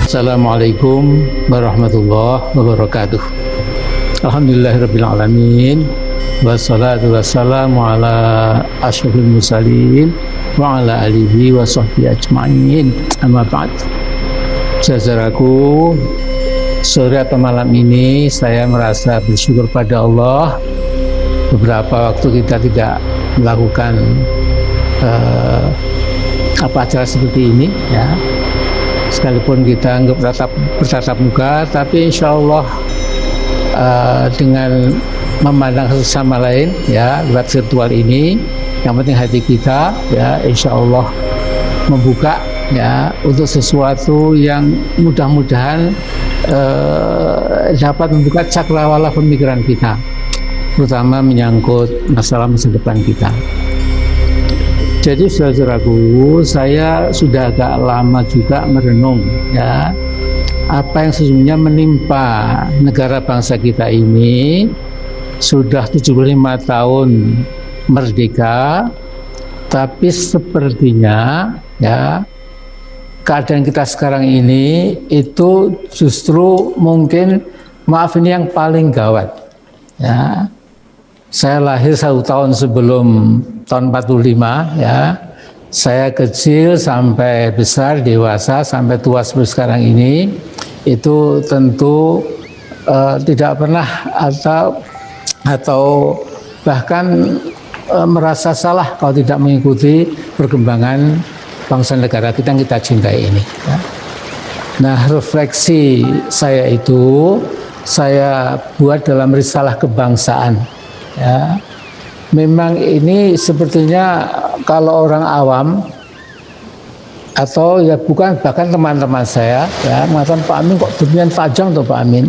Assalamualaikum warahmatullahi wabarakatuh. Alhamdulillahirabbil alamin. Wassalatu wassalamu ala asyrofil mursalin wa ala alihi wa sahbihi ajma'in. Amma ba'd. Saudaraku, sore atau malam ini saya merasa bersyukur pada Allah. Beberapa waktu kita tidak melakukan acara seperti ini, ya. Sekalipun kita nggak bertatap muka, tapi insya Allah dengan memandang satu sama lain, ya, lewat virtual ini, yang penting hati kita, ya, insya Allah membuka, ya, untuk sesuatu yang mudah-mudahan dapat membuka cakrawala pemikiran kita, terutama menyangkut masalah masa depan kita. Jadi saudaraku, saya sudah agak lama juga merenung, ya, apa yang sesungguhnya menimpa negara bangsa kita ini. Sudah 75 tahun merdeka, tapi sepertinya, ya, keadaan kita sekarang ini itu justru mungkin, maaf, ini yang paling gawat, ya. Saya lahir 1 tahun sebelum tahun 45, ya. Saya kecil sampai besar, dewasa, sampai tua seperti sekarang ini, itu tentu tidak pernah atau bahkan merasa salah kalau tidak mengikuti perkembangan bangsa negara kita yang kita cintai ini, ya. Nah, refleksi saya itu saya buat dalam risalah kebangsaan, ya. Memang ini sepertinya kalau orang awam atau ya bukan, bahkan teman-teman saya, ya, mengatakan, Pak Amin kok demikian tajam tuh Pak Amin.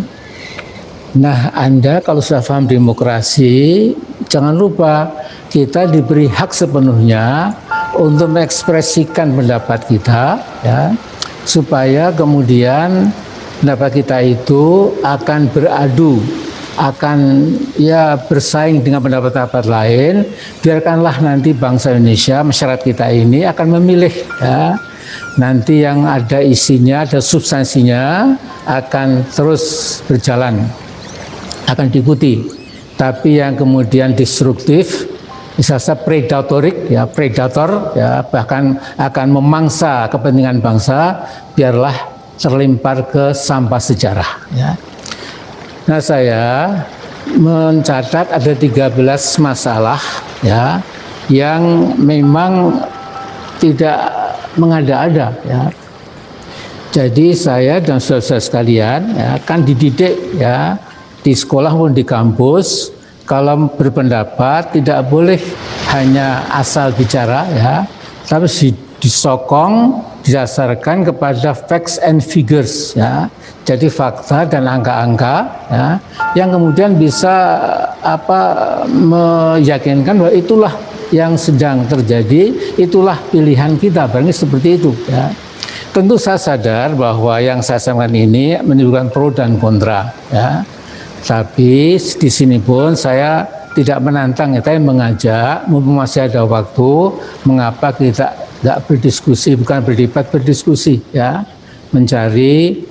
Nah, Anda kalau sudah paham demokrasi, jangan lupa kita diberi hak sepenuhnya untuk mengekspresikan pendapat kita, ya, supaya kemudian pendapat kita itu akan beradu, akan, ya, bersaing dengan pendapat-pendapat lain. Biarkanlah nanti bangsa Indonesia, masyarakat kita ini akan memilih, ya. Nanti yang ada isinya, ada substansinya akan terus berjalan, akan diikuti. Tapi yang kemudian destruktif, misalnya predatorik, ya, predator, ya, bahkan akan memangsa kepentingan bangsa, biarlah terlempar ke sampah sejarah, ya. Nah, saya mencatat ada 13 masalah, ya, yang memang tidak mengada-ada, ya. Jadi saya dan saudara sekalian, ya, kan dididik, ya, di sekolah maupun di kampus, kalau berpendapat tidak boleh hanya asal bicara, ya, tapi disokong, didasarkan kepada facts and figures, ya. Jadi fakta dan angka-angka, ya, yang kemudian bisa meyakinkan bahwa itulah yang sedang terjadi, itulah pilihan kita, barangkali seperti itu, ya. Tentu saya sadar bahwa yang saya sampaikan ini menimbulkan pro dan kontra, ya. Tapi di sini pun saya tidak menantang, ya, tapi mengajak, mumpung masih ada waktu, mengapa kita nggak berdiskusi, bukan berdebat, berdiskusi, ya, mencari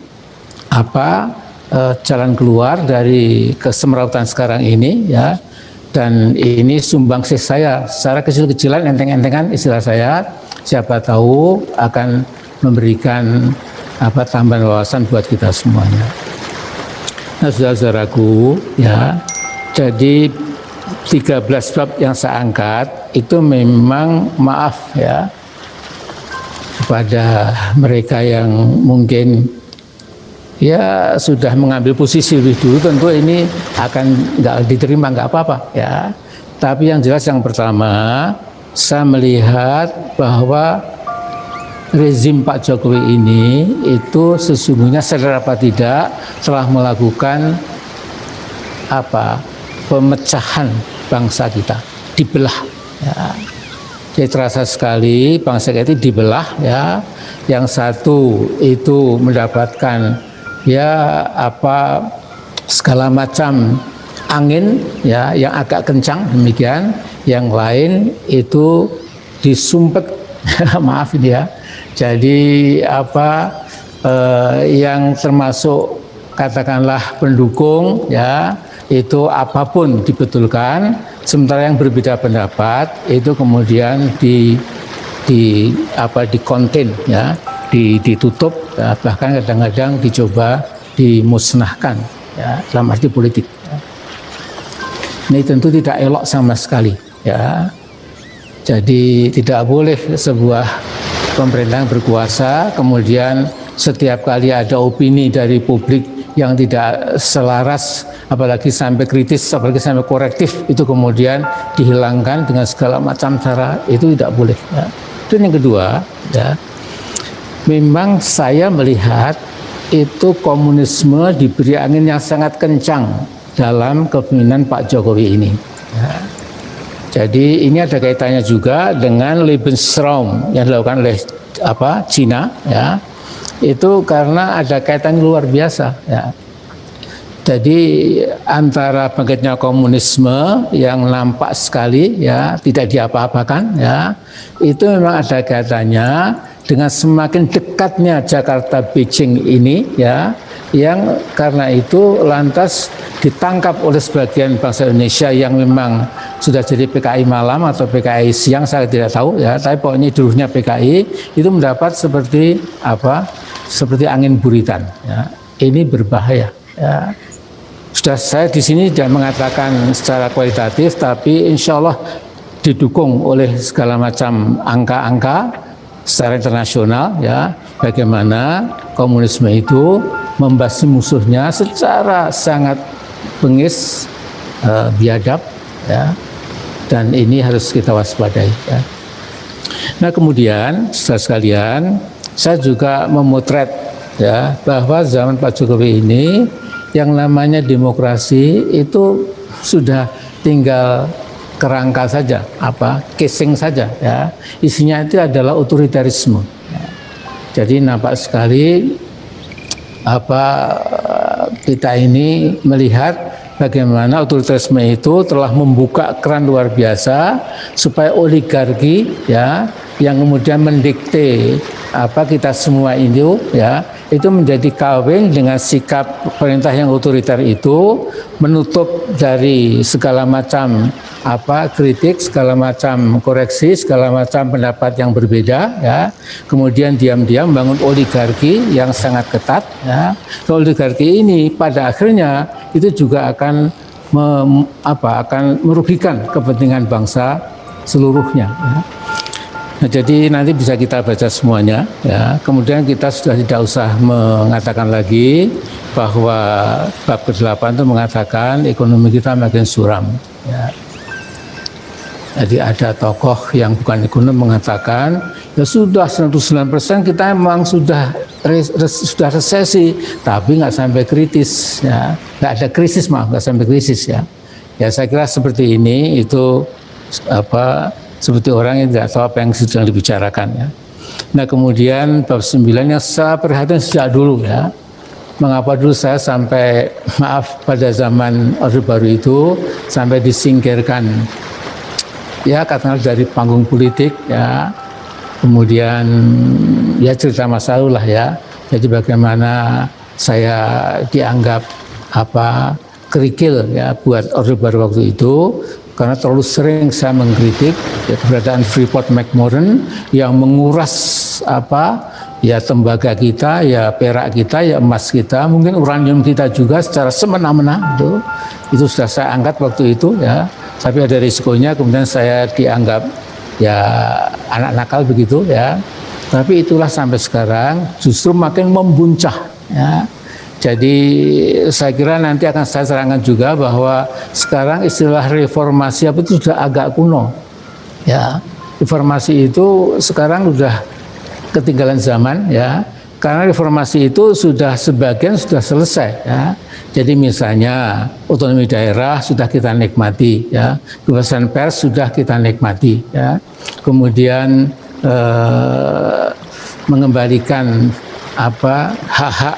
jalan keluar dari kesemrautan sekarang ini, ya. Dan ini sumbangsih saya secara kecil-kecilan, enteng-entengan istilah saya, siapa tahu akan memberikan tambahan wawasan buat kita semuanya. Nah, saudara-saudaraku, ya, jadi 13 bab yang saya angkat itu memang, maaf, ya, kepada mereka yang mungkin, ya, sudah mengambil posisi lebih dulu, tentu ini akan nggak diterima, nggak apa-apa, ya. Tapi yang jelas, yang pertama, saya melihat bahwa rezim Pak Jokowi ini itu sesungguhnya sadar apa tidak telah melakukan pemecahan bangsa kita, dibelah. Ya. Jadi terasa sekali bangsa kita dibelah, ya. Yang satu itu mendapatkan segala macam angin, ya, yang agak kencang demikian. Yang lain itu disumpet, maaf ini ya. Jadi yang termasuk katakanlah pendukung, ya, itu apapun dibetulkan, sementara yang berbeda pendapat itu kemudian dikonten, ya, ditutup, ya, bahkan kadang-kadang dicoba dimusnahkan, ya, dalam arti politik. Ya. Ini tentu tidak elok sama sekali, ya. Jadi tidak boleh sebuah pemerintahan berkuasa kemudian setiap kali ada opini dari publik yang tidak selaras, apalagi sampai kritis, apalagi sampai korektif, itu kemudian dihilangkan dengan segala macam cara, itu tidak boleh. Ya. Dan yang kedua, ya, memang saya melihat itu komunisme diberi angin yang sangat kencang dalam kepemimpinan Pak Jokowi ini. Ya. Jadi ini ada kaitannya juga dengan Lebensraum yang dilakukan oleh Cina, ya. Itu karena ada kaitan luar biasa, ya. Jadi antara bangkitnya komunisme yang nampak sekali, ya, tidak diapa-apakan, ya, itu memang ada kaitannya dengan semakin dekatnya Jakarta Beijing ini, ya, yang karena itu lantas ditangkap oleh sebagian bangsa Indonesia yang memang sudah jadi PKI malam atau PKI siang, saya tidak tahu, ya, tapi pokoknya dulunya PKI itu mendapat seperti angin buritan, ya. Ini berbahaya, ya. Sudah saya di sini tidak mengatakan secara kualitatif, tapi insya Allah didukung oleh segala macam angka-angka secara internasional, ya, bagaimana komunisme itu membasmi musuhnya secara sangat bengis, biadab, ya, dan ini harus kita waspadai, ya. Nah kemudian saudara sekalian, saya juga memotret, ya, bahwa zaman Pak Jokowi ini yang namanya demokrasi itu sudah tinggal kerangka saja, casing saja, ya. Isinya itu adalah otoritarisme. Ya. Jadi nampak sekali kita ini melihat bagaimana otoritarisme itu telah membuka keran luar biasa supaya oligarki, ya, yang kemudian mendikte kita semua ini, ya, itu menjadi kawin dengan sikap pemerintah yang otoriter itu, menutup dari segala macam kritik, segala macam koreksi, segala macam pendapat yang berbeda, ya. Kemudian diam-diam bangun oligarki yang sangat ketat, ya. Oligarki ini pada akhirnya itu juga akan merugikan kepentingan bangsa seluruhnya, ya. Nah, jadi nanti bisa kita baca semuanya, ya. Kemudian kita sudah tidak usah mengatakan lagi bahwa bab ke-8 itu mengatakan ekonomi kita makin suram, ya. Jadi ada tokoh yang bukan ekonom mengatakan ya sudah 99% kita memang sudah resesi, tapi nggak sampai kritis, ya. Nggak ada krisis, nggak sampai krisis, ya. Ya saya kira seperti ini itu seperti orang yang tidak tahu apa yang sedang dibicarakan, ya. Nah kemudian bab 9 yang saya perhatikan sejak dulu, ya. Mengapa dulu saya sampai pada zaman Orde Baru itu sampai disingkirkan, ya, katakanlah dari panggung politik, ya. Kemudian ya cerita masa lalu lah, ya. Jadi bagaimana saya dianggap kerikil, ya, buat Orde Baru waktu itu karena terlalu sering saya mengkritik, ya, keberadaan Freeport-McMoRan yang menguras tembaga kita, ya, perak kita, ya, emas kita, mungkin uranium kita juga secara semena-mena, itu sudah saya angkat waktu itu, ya. Tapi ada risikonya kemudian saya dianggap, ya, anak nakal begitu, ya. Tapi itulah sampai sekarang justru makin membuncah, ya. Jadi saya kira nanti akan saya terangkan juga bahwa sekarang istilah reformasi itu sudah agak kuno, ya. Reformasi itu sekarang sudah ketinggalan zaman ya. Karena reformasi itu sudah sebagian sudah selesai ya. Jadi misalnya otonomi daerah sudah kita nikmati ya, kebebasan pers sudah kita nikmati ya. Kemudian mengembalikan hak-hak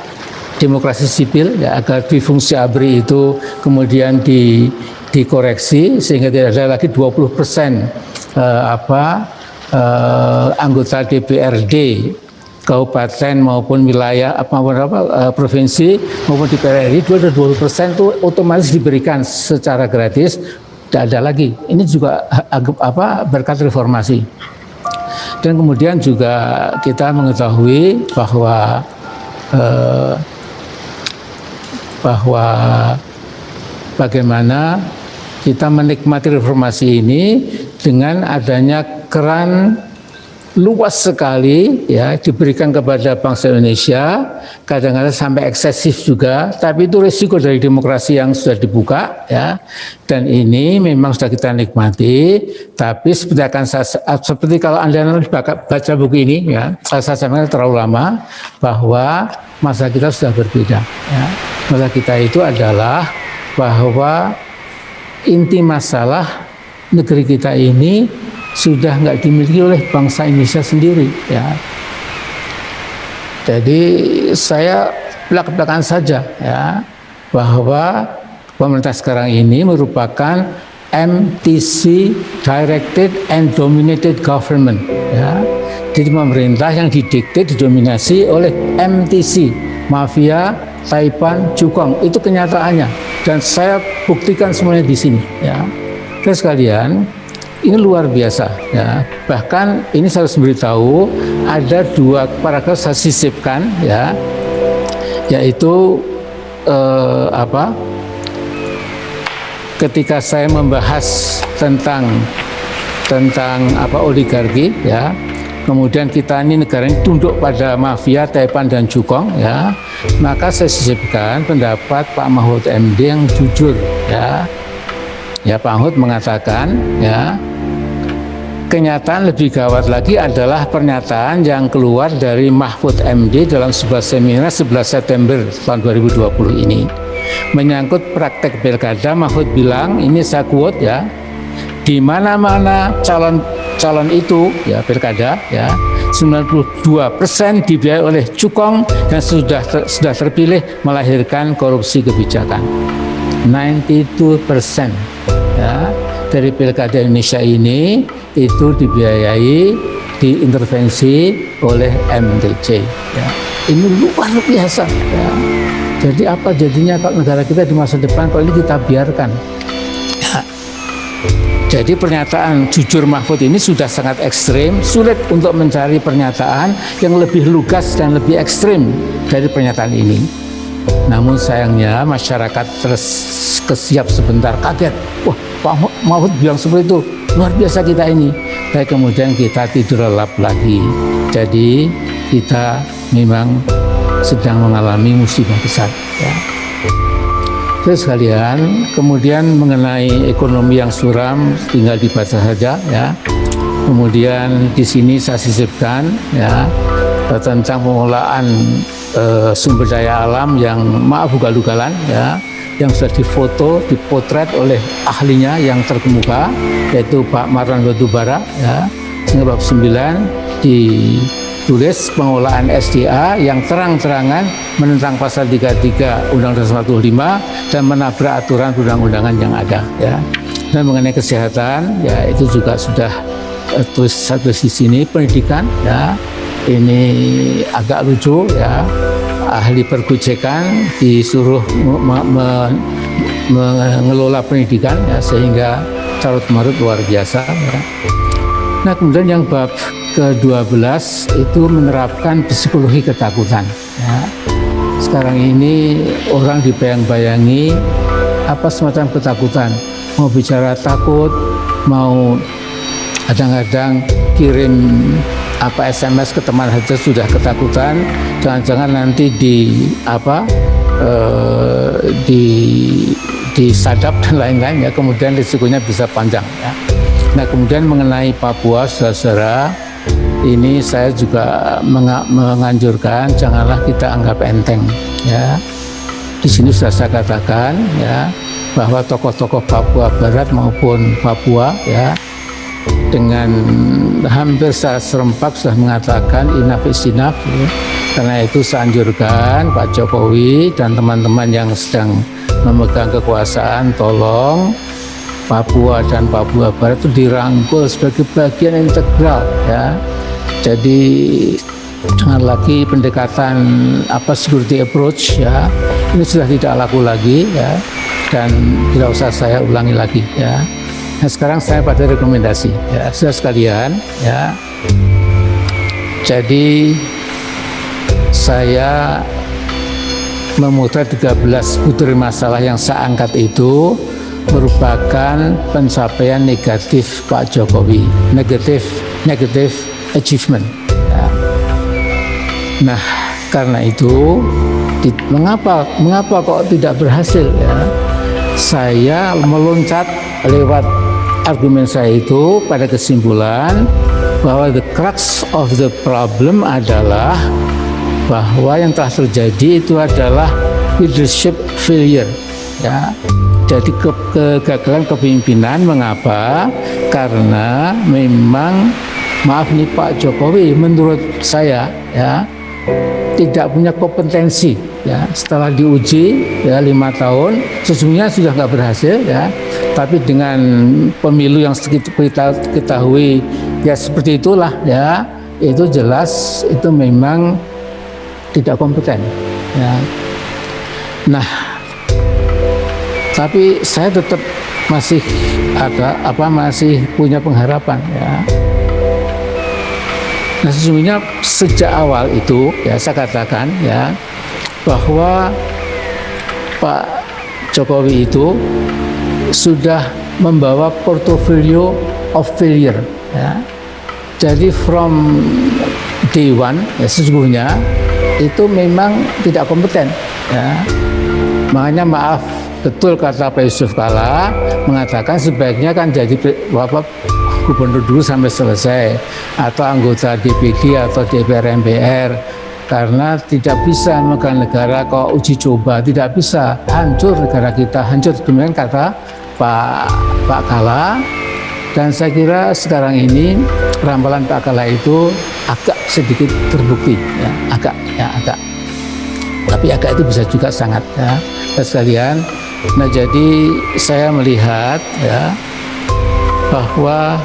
demokrasi sipil ya, agar difungsi ABRI itu kemudian dikoreksi sehingga tidak ada lagi 20% anggota DPRD kabupaten maupun wilayah provinsi maupun DPR RI itu ada 20% itu otomatis diberikan secara gratis, tidak ada lagi. Ini juga berkat reformasi. Dan kemudian juga kita mengetahui bahwa bagaimana kita menikmati reformasi ini dengan adanya keran luas sekali ya diberikan kepada bangsa Indonesia, kadang-kadang sampai eksesif juga, tapi itu risiko dari demokrasi yang sudah dibuka ya. Dan ini memang sudah kita nikmati, tapi seperti kalau Anda baca buku ini ya, saya sampaikan terlalu lama bahwa masa kita sudah berbeda ya. Masa kita itu adalah bahwa inti masalah negeri kita ini sudah nggak dimiliki oleh bangsa Indonesia sendiri ya. Jadi saya belak-belakan saja ya bahwa pemerintah sekarang ini merupakan MTC, Directed and Dominated Government ya. Jadi pemerintah yang didikte, didominasi oleh MTC, mafia, Taipan, Cukong, itu kenyataannya. Dan saya buktikan semuanya di sini ya. Terus sekalian, ini luar biasa ya. Bahkan ini saya harus beritahu ada 2 paragraf saya sisipkan ya, yaitu ketika saya membahas tentang oligarki ya, kemudian kita ini negara ini tunduk pada mafia, Taipan dan Cukong ya, maka saya sisipkan pendapat Pak Mahfud MD yang jujur ya. Ya, Pak Mahfud mengatakan ya, kenyataan lebih gawat lagi adalah pernyataan yang keluar dari Mahfud MD dalam sebuah seminar 11 September tahun 2020 ini. Menyangkut praktek pilkada, Mahfud bilang, ini saya quote ya, di mana-mana calon itu ya pilkada ya 92% dibiayai oleh Cukong dan sudah terpilih melahirkan korupsi kebijakan. 92% ya dari pilkada Indonesia ini itu dibiayai, diintervensi oleh MTC ya. Ini luar biasa ya. Jadi apa jadinya kalau negara kita di masa depan kalau ini kita biarkan ya. Jadi pernyataan jujur Mahfud ini sudah sangat ekstrim, sulit untuk mencari pernyataan yang lebih lugas dan lebih ekstrim dari pernyataan ini. Namun sayangnya masyarakat terkesiap sebentar, kaget. Wah, Pak Mahfud bilang seperti itu, luar biasa kita ini. Dan kemudian kita tidur lelap lagi. Jadi kita memang sedang mengalami musibah besar. Ya. Terus sekalian, kemudian mengenai ekonomi yang suram, tinggal dibaca saja ya. Kemudian di sini saya sisipkan ya tentang pengelolaan sumber daya alam yang maaf ugal-ugalan ya, yang sudah difoto, dipotret oleh ahlinya yang terkemuka yaitu Pak Marwan Batubara ya. Sehingga bab 9 ditulis pengelolaan SDA yang terang-terangan menentang pasal 33 Undang-Undang 45 dan menabrak aturan perundang-undangan yang ada ya. Dan mengenai kesehatan ya itu juga sudah tulis di sini. Pendidikan ya, ini agak lucu ya, ahli pergojekan disuruh mengelola pendidikan ya, sehingga carut-marut luar biasa ya. Nah kemudian yang bab ke-12 itu menerapkan psikologi ketakutan ya. Sekarang ini orang dibayang-bayangi apa semacam ketakutan, mau bicara takut, mau kadang-kadang kirim SMS ke teman saja sudah ketakutan, jangan-jangan nanti disadap dan lain-lain ya, kemudian risikonya bisa panjang ya. Nah kemudian mengenai Papua, saudara-saudara, ini saya juga menganjurkan janganlah kita anggap enteng ya. Di sini sudah saya katakan ya bahwa tokoh-tokoh Papua Barat maupun Papua ya dengan hampir secara serempak sudah mengatakan enough is enough ya. Karena itu saya anjurkan Pak Jokowi dan teman-teman yang sedang memegang kekuasaan, tolong Papua dan Papua Barat itu dirangkul sebagai bagian integral ya. Jadi jangan lagi pendekatan security approach ya. Ini sudah tidak laku lagi ya, dan tidak usah saya ulangi lagi ya. Nah, sekarang saya pada rekomendasi ya, saudara sekalian ya. Jadi saya memotret 13 butir masalah yang saya angkat itu merupakan pencapaian negatif Pak Jokowi, negatif achievement ya. Nah, karena itu mengapa kok tidak berhasil ya? Saya meloncat lewat argumen saya itu pada kesimpulan bahwa the crux of the problem adalah bahwa yang telah terjadi itu adalah leadership failure ya. Jadi kegagalan kepemimpinan. Mengapa? Karena memang maaf nih Pak Jokowi menurut saya ya tidak punya kompetensi ya. Setelah diuji ya 5 tahun sesungguhnya sudah nggak berhasil ya, tapi dengan pemilu yang kita ketahui ya seperti itulah ya, itu jelas itu memang tidak kompeten ya. Nah, tapi saya tetap masih masih punya pengharapan ya. Nah, sesungguhnya sejak awal itu ya saya katakan ya bahwa Pak Jokowi itu sudah membawa portfolio of failure ya. Jadi from day one ya sesungguhnya itu memang tidak kompeten ya. Makanya maaf, betul kata Pak Yusuf Kalla mengatakan sebaiknya kan jadi gubernur dulu sampai selesai atau anggota DPD atau DPR MPR, karena tidak bisa memegang negara kok uji coba, tidak bisa, hancur negara kita, hancur demikian kata Pak Kalla. Dan saya kira sekarang ini ramalan Pak Kalla itu agak sedikit terbukti ya, agak. Tapi agak itu bisa juga sangat ya, sekalian. Nah, jadi saya melihat ya bahwa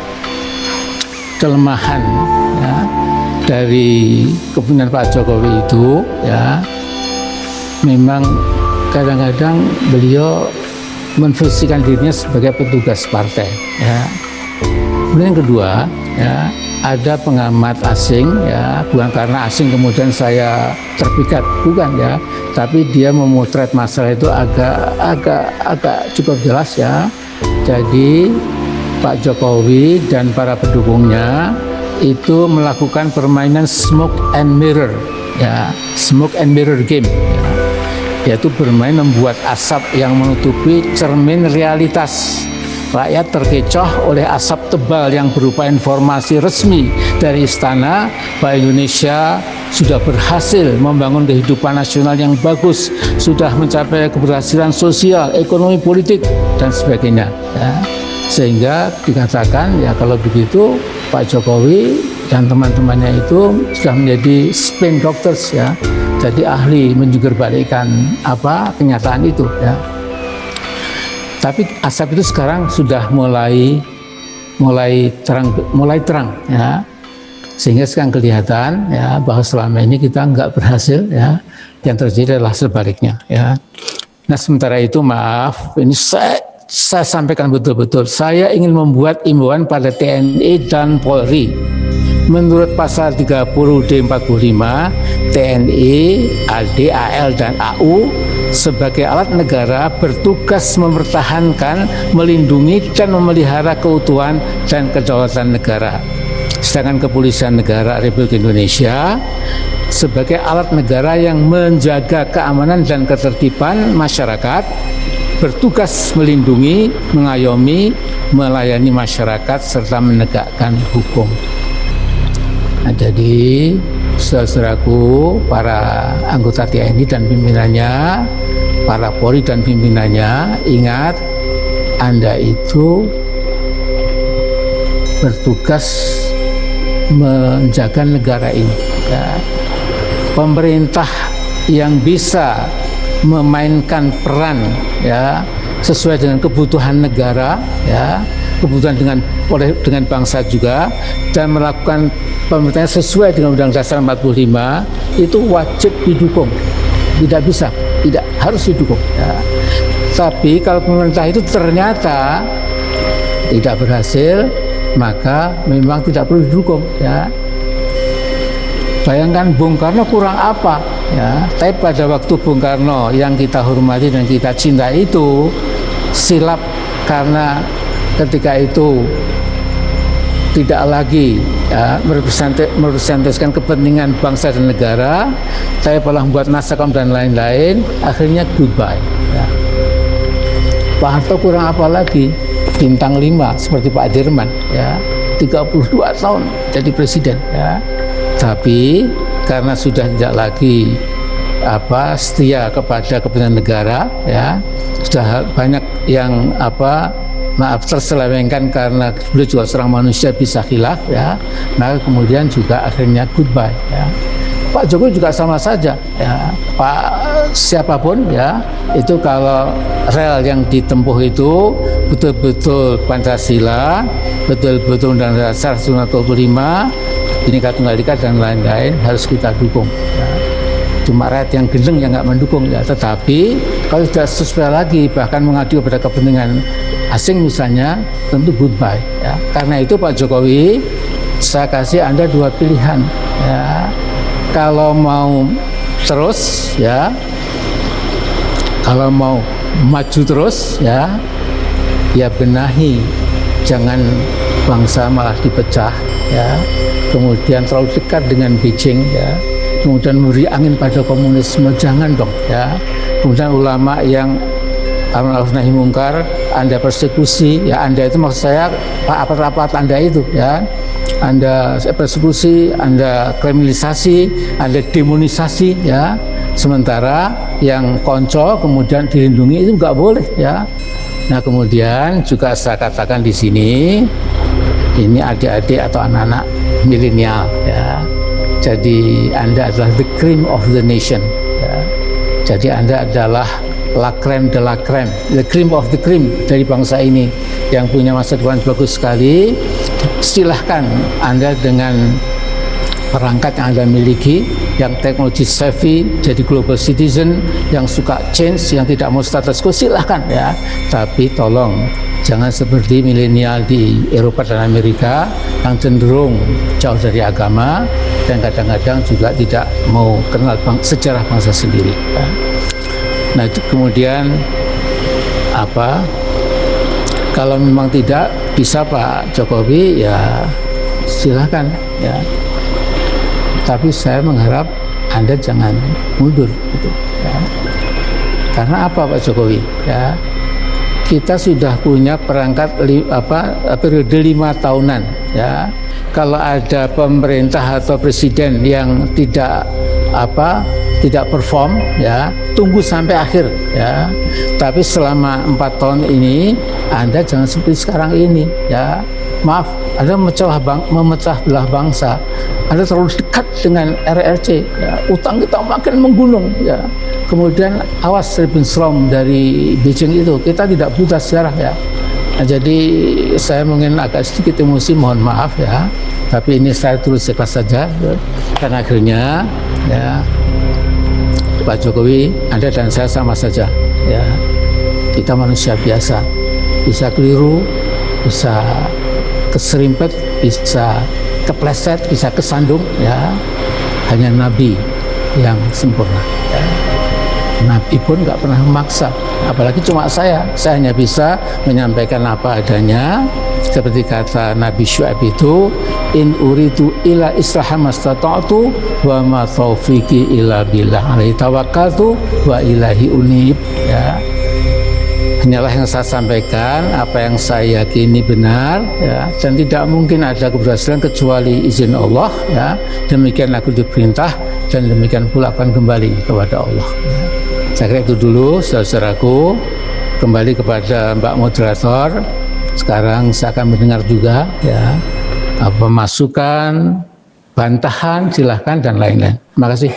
kelemahan ya dari kepemimpinan Pak Jokowi itu ya memang kadang-kadang beliau menfungsikan dirinya sebagai petugas partai ya. Kemudian yang kedua ya, ada pengamat asing ya, bukan karena asing kemudian saya terpikat, bukan ya, tapi dia memotret masalah itu agak cukup jelas ya. Jadi Pak Jokowi dan para pendukungnya itu melakukan permainan smoke and mirror ya, smoke and mirror game ya, yaitu bermain membuat asap yang menutupi cermin realitas. Rakyat terkecoh oleh asap tebal yang berupa informasi resmi dari istana bahwa Indonesia sudah berhasil membangun kehidupan nasional yang bagus, sudah mencapai keberhasilan sosial, ekonomi, politik, dan sebagainya ya. Sehingga dikatakan ya kalau begitu Pak Jokowi dan teman-temannya itu sudah menjadi spin doctors ya, jadi ahli menjungkirbalikkan kenyataan itu ya. Tapi asap itu sekarang sudah mulai terang ya, sehingga sekarang kelihatan ya bahwa selama ini kita nggak berhasil ya, yang terjadi adalah sebaliknya ya. Nah, sementara itu maaf, ini saya sampaikan betul-betul, saya ingin membuat imbauan pada TNI dan Polri. Menurut pasal 30 D45, TNI, AD, AL, dan AU sebagai alat negara bertugas mempertahankan, melindungi, dan memelihara keutuhan dan kedaulatan negara. Sedangkan Kepolisian Negara Republik Indonesia sebagai alat negara yang menjaga keamanan dan ketertiban masyarakat, bertugas melindungi, mengayomi, melayani masyarakat, serta menegakkan hukum. Nah, jadi saudaraku, para anggota TNI dan pimpinannya, para Polri dan pimpinannya, ingat Anda itu bertugas menjaga negara ini. Ya. Pemerintah yang bisa memainkan peran ya sesuai dengan kebutuhan negara, ya kebutuhan dengan bangsa juga, dan melakukan pemerintahan sesuai dengan Undang-Undang Dasar 45 itu wajib didukung. Tidak bisa, tidak harus didukung. Ya. Tapi kalau pemerintah itu ternyata tidak berhasil, maka memang tidak perlu didukung. Ya. Bayangkan Bung Karno kurang apa? Ya. Tapi pada waktu Bung Karno yang kita hormati dan kita cintai itu silap karena ketika itu tidak lagi ya, merepresentasikan kepentingan bangsa dan negara, saya malah membuat naskah dan lain-lain, akhirnya goodbye. Ya. Pak Harto kurang apa lagi? Bintang 5 seperti Pak Dirman, ya 32 tahun jadi presiden. Ya. Tapi karena sudah tidak lagi setia kepada kepentingan negara, ya sudah banyak yang terselewengkan karena beliau juga seorang manusia bisa khilaf, ya. Nah kemudian juga akhirnya goodbye. Ya. Pak Jokowi juga sama saja, ya. Pak siapapun, ya itu kalau rel yang ditempuh itu betul-betul Pancasila, betul-betul Undang-Undang Dasar 45, Bhinneka Tunggal Ika dan lain-lain harus kita dukung. Ya. Cuma rakyat yang gendeng yang nggak mendukung, ya. Tetapi kalau sudah sesuai lagi bahkan mengadu pada kepentingan asing misalnya, tentu goodbye. Ya. Karena itu Pak Jokowi, saya kasih Anda dua pilihan. Ya. Kalau mau terus, ya, kalau mau maju terus, ya benahi, jangan bangsa malah dipecah, ya. Kemudian terlalu dekat dengan Beijing, ya. Kemudian memberi angin pada komunisme, jangan dong, ya. Kemudian ulama yang amar ma'ruf nahi mungkar Anda persekusi, ya Anda itu maksud saya rapat-rapat Anda itu, ya Anda persekusi, Anda kriminalisasi, Anda demonisasi, ya. Sementara yang konco kemudian dilindungi itu nggak boleh, ya. Nah kemudian juga saya katakan di sini, ini adik-adik atau anak-anak milenial, ya. Jadi Anda adalah the cream of the nation, ya. Jadi Anda adalah la crème de la crème, the cream of the cream dari bangsa ini yang punya masa depan bagus sekali. Silahkan Anda dengan perangkat yang Anda miliki, yang teknologi savvy, jadi global citizen, yang suka change, yang tidak mau status quo, silahkan, ya. Tapi tolong jangan seperti milenial di Eropa dan Amerika yang cenderung jauh dari agama dan kadang-kadang juga tidak mau kenal sejarah bangsa sendiri, ya. Nah itu kemudian kalau memang tidak bisa Pak Jokowi, ya silakan, ya. Tapi saya mengharap Anda jangan mundur, gitu, ya. Karena apa Pak Jokowi? Ya kita sudah punya perangkat periode 5 tahunan, ya. Kalau ada pemerintah atau presiden yang tidak perform, ya tunggu sampai akhir, ya. Tapi selama 4 tahun ini Anda jangan seperti sekarang ini, ya. Maaf, Anda memecah belah bangsa. Anda terlalu dekat dengan RRC, ya. Utang kita makin menggunung, ya. Kemudian awas Ribbensrom dari Beijing itu, kita tidak buta sejarah, ya. Nah, jadi saya mungkin agak sedikit emosi, mohon maaf, ya. Tapi ini saya tulis ikhlas saja, ya. Karena akhirnya, ya Pak Jokowi, Anda dan saya sama saja, ya. Kita manusia biasa, bisa keliru, bisa keserimpet, bisa kepleset, bisa kesandung, ya. Hanya Nabi yang sempurna, ya. Nabi pun nggak pernah memaksa, apalagi cuma saya hanya bisa menyampaikan apa adanya. Seperti kata Nabi Syuaib itu, in uridu ila islaha mastata'tu wa ma taufiqi illa billah alaihi tawakkaltu wa ilahi unib, ya. Inilah yang saya sampaikan, apa yang saya yakini benar, ya, dan tidak mungkin ada keberhasilan kecuali izin Allah. Ya. Demikian aku diperintah dan demikian pula akan kembali kepada Allah. Ya. Saya kira itu dulu, saudaraku. Kembali kepada Mbak Moderator. Sekarang saya akan mendengar juga, ya, apa masukan, bantahan, silahkan dan lain-lain. Terima kasih.